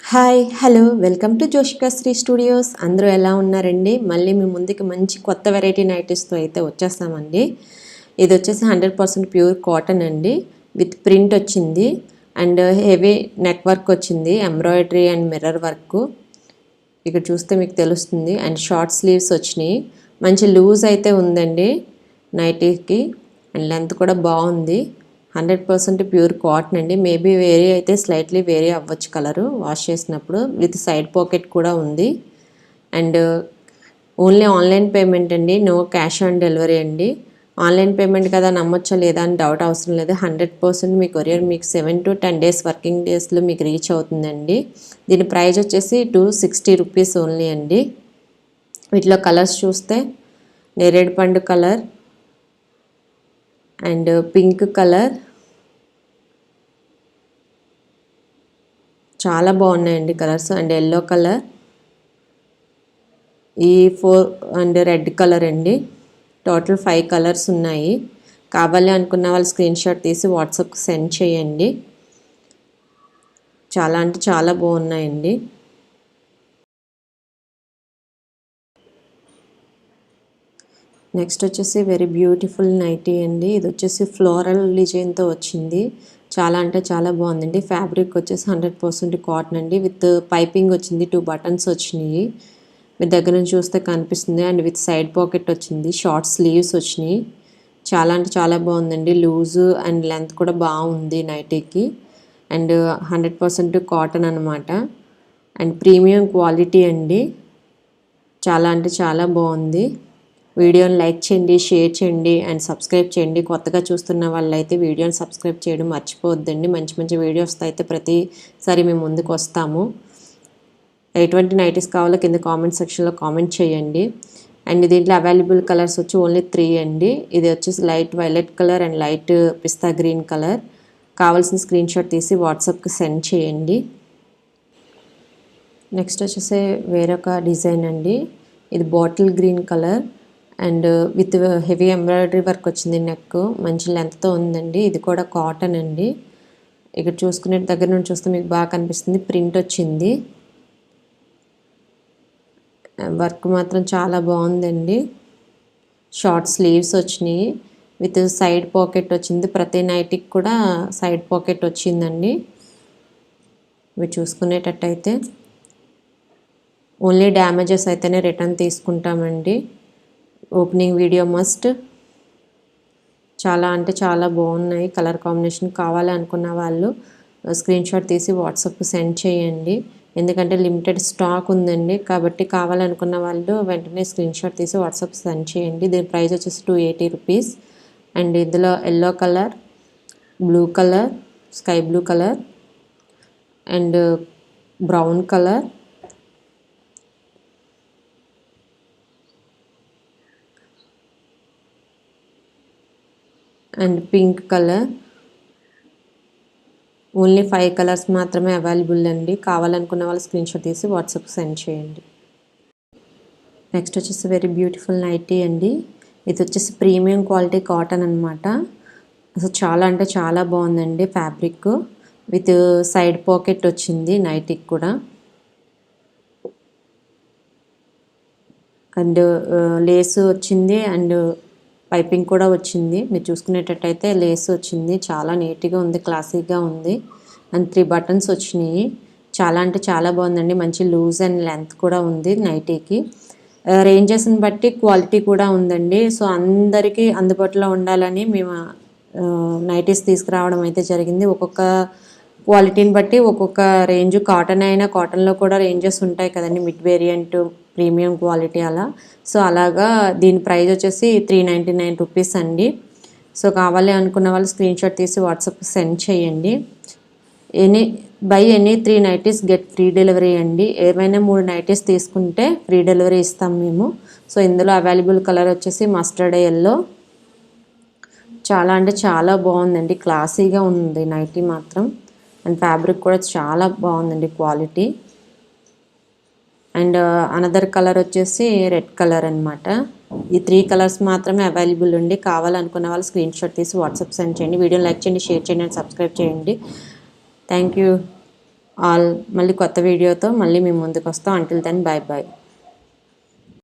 Hi hello welcome to Joshika Sri studios. అందరూ ఎలా ఉన్నారండి? మళ్ళీ మీ ముందుకి మంచి కొత్త వెరైటీ నైటీస్తో అయితే వచ్చేస్తామండి. ఇది వచ్చేసి 100% ప్యూర్ కాటన్ అండి, విత్ ప్రింట్ వచ్చింది అండ్ హెవీ నెక్ వర్క్ వచ్చింది, ఎంబ్రాయిడరీ అండ్ మిర్రర్ వర్క్ ఇక్కడ చూస్తే మీకు తెలుస్తుంది. అండ్ షార్ట్ స్లీవ్స్ వచ్చినాయి, మంచి లూజ్ అయితే ఉందండి నైటీకి అండ్ లెంత్ కూడా బాగుంది. 100% ప్యూర్ కాటన్ అండి. మేబీ వేరీ అయితే స్లైట్లీ వేరీ అవ్వచ్చు కలరు వాష్ చేసినప్పుడు. విత్ సైడ్ పాకెట్ కూడా ఉంది అండ్ ఓన్లీ ఆన్లైన్ పేమెంట్ అండి, నో క్యాష్ ఆన్ డెలివరీ అండి. ఆన్లైన్ పేమెంట్ కదా నమ్మొచ్చా లేదా అని డౌట్ అవసరం లేదు. 100% మీ కొరియర్ మీకు 7 to 10 డేస్ వర్కింగ్ డేస్లో మీకు రీచ్ అవుతుందండి. దీని ప్రైస్ వచ్చేసి 260 రూపీస్ ఓన్లీ అండి. వీటిలో కలర్స్ చూస్తే నేరేడు పండు కలర్ అండ్ పింక్ కలర్ చాలా బాగున్నాయండి కలర్స్. అండ్ ఎల్లో కలర్, ఈ 4 అండ్ రెడ్ కలర్ అండి. టోటల్ 5 కలర్స్ ఉన్నాయి. కావాలి అనుకున్న వాళ్ళు స్క్రీన్ షాట్ తీసి వాట్సాప్కి సెండ్ చేయండి. చాలా అంటే చాలా బాగున్నాయండి. నెక్స్ట్ వచ్చేసి వెరీ బ్యూటిఫుల్ నైటీ అండి. ఇది వచ్చేసి ఫ్లోరల్ డిజైన్తో వచ్చింది. చాలా అంటే చాలా బాగుందండి. ఫ్యాబ్రిక్ వచ్చేసి 100% కాటన్ అండి, విత్ పైపింగ్ వచ్చింది. 2 బటన్స్ వచ్చినాయి, మీ దగ్గర నుంచి చూస్తే కనిపిస్తుంది. అండ్ విత్ సైడ్ పాకెట్ వచ్చింది, షార్ట్ స్లీవ్స్ వచ్చినాయి. చాలా అంటే చాలా బాగుందండి. లూజు అండ్ లెంత్ కూడా బాగుంది నైటీకి. అండ్ 100% కాటన్ అనమాట అండ్ ప్రీమియం క్వాలిటీ అండి. చాలా అంటే చాలా బాగుంది. వీడియోని లైక్ చేయండి, షేర్ చేయండి అండ్ సబ్స్క్రైబ్ చేయండి. కొత్తగా చూస్తున్న వాళ్ళైతే వీడియోని సబ్స్క్రైబ్ చేయడం మర్చిపోవద్దండి. మంచి మంచి వీడియోస్తో అయితే ప్రతిసారి మేము ముందుకు వస్తాము. ఎటువంటి నైటీస్ కావాలో కింద కామెంట్ సెక్షన్లో కామెంట్ చేయండి. అండ్ దీంట్లో అవైలబుల్ కలర్స్ వచ్చి ఓన్లీ 3 అండి. ఇది వచ్చేసి light violet colour and light pista green colour. కావాల్సిన స్క్రీన్ షాట్ తీసి వాట్సాప్కి సెండ్ చేయండి. నెక్స్ట్ వచ్చేసి వేరొక డిజైన్ అండి. ఇది bottle green colour and with heavy embroidery work వచ్చింది. నెక్ మంచి లెంత్తో ఉందండి. ఇది కూడా కాటన్ అండి. ఇక్కడ చూసుకునే దగ్గర నుంచి చూస్తే మీకు బాగా కనిపిస్తుంది. ప్రింట్ వచ్చింది, వర్క్ మాత్రం చాలా బాగుందండి. షార్ట్ స్లీవ్స్ వచ్చినాయి, విత్ సైడ్ పాకెట్ వచ్చింది. ప్రతి నైటీకి కూడా సైడ్ పాకెట్ వచ్చిందండి. ఇవి చూసుకునేటట్టయితే ఓన్లీ డ్యామేజెస్ అయితేనే రిటర్న్ తీసుకుంటామండి. Opening video must. చాలా అంటే చాలా బాగున్నాయి. కలర్ కాంబినేషన్ కావాలి అనుకున్న వాళ్ళు స్క్రీన్ షాట్ తీసి వాట్సాప్కి సెండ్ చేయండి. ఎందుకంటే లిమిటెడ్ స్టాక్ ఉందండి, కాబట్టి కావాలనుకున్న వాళ్ళు వెంటనే స్క్రీన్ షాట్ తీసి వాట్సాప్కి సెండ్ చేయండి. దీని ప్రైస్ వచ్చేసి 280 రూపీస్. అండ్ ఇందులో yellow colour, blue colour, sky blue colour and brown colour and pink colour. Only 5 colours మాత్రమే అవైలబుల్ అండి. కావాలనుకున్న వాళ్ళు స్క్రీన్ షాట్ తీసి వాట్సాప్కి సెండ్ చేయండి. నెక్స్ట్ వచ్చేసి వెరీ బ్యూటిఫుల్ నైటీ అండి. ఇది వచ్చేసి ప్రీమియం క్వాలిటీ కాటన్ అనమాట. అసలు చాలా అంటే చాలా బాగుందండి. ఫ్యాబ్రిక్ విత్ సైడ్ పాకెట్ వచ్చింది నైటీకి కూడా. అండ్ లేస్ వచ్చింది అండ్ పైపింగ్ కూడా వచ్చింది. మీరు చూసుకునేటట్టయితే లేస్ వచ్చింది. చాలా నీట్గా ఉంది, క్లాసీగా ఉంది. అండ్ 3 బటన్స్ వచ్చినాయి. చాలా అంటే చాలా బాగుందండి. మంచి లూజ్ అండ్ లెంత్ కూడా ఉంది నైటీకి. రేంజెస్ని బట్టి క్వాలిటీ కూడా ఉందండి. సో అందరికీ అందుబాటులో ఉండాలని మేము నైటీస్ తీసుకురావడం అయితే జరిగింది. ఒక్కొక్క క్వాలిటీని బట్టి ఒక్కొక్క రేంజ్. కాటన్ అయినా కాటన్లో కూడా రేంజెస్ ఉంటాయి కదండి, మిడ్ వేరియంట్, ప్రీమియం క్వాలిటీ అలా. సో అలాగా దీని ప్రైస్ వచ్చేసి 399 రూపీస్ అండి. సో కావాలి అనుకున్న వాళ్ళు స్క్రీన్ షాట్ తీసి వాట్సాప్కి సెండ్ చేయండి. By any 3 nighties get free delivery అండి. ఏమైనా 3 నైటీస్ తీసుకుంటే ఫ్రీ డెలివరీ ఇస్తాం మేము. సో ఇందులో అవైలబుల్ కలర్ వచ్చేసి మస్టర్డ్ ఎల్లో. చాలా అంటే చాలా బాగుందండి, క్లాసీగా ఉంది నైటీ మాత్రం. అండ్ ఫ్యాబ్రిక్ కూడా చాలా బాగుందండి, క్వాలిటీ. అండ్ అనదర్ కలర్ వచ్చేసి రెడ్ కలర్ అనమాట. ఈ 3 కలర్స్ మాత్రమే అవైలబుల్ ఉండి. కావాలనుకున్న వాళ్ళు స్క్రీన్ షాట్ తీసి వాట్సాప్ సెండ్ చేయండి. వీడియోని లైక్ చేయండి, షేర్ చేయండి అండ్ సబ్స్క్రైబ్ చేయండి. Thank you. ఆల్. మళ్ళీ కొత్త వీడియోతో మళ్ళీ మేము ముందుకు వస్తాం. Until then bye bye.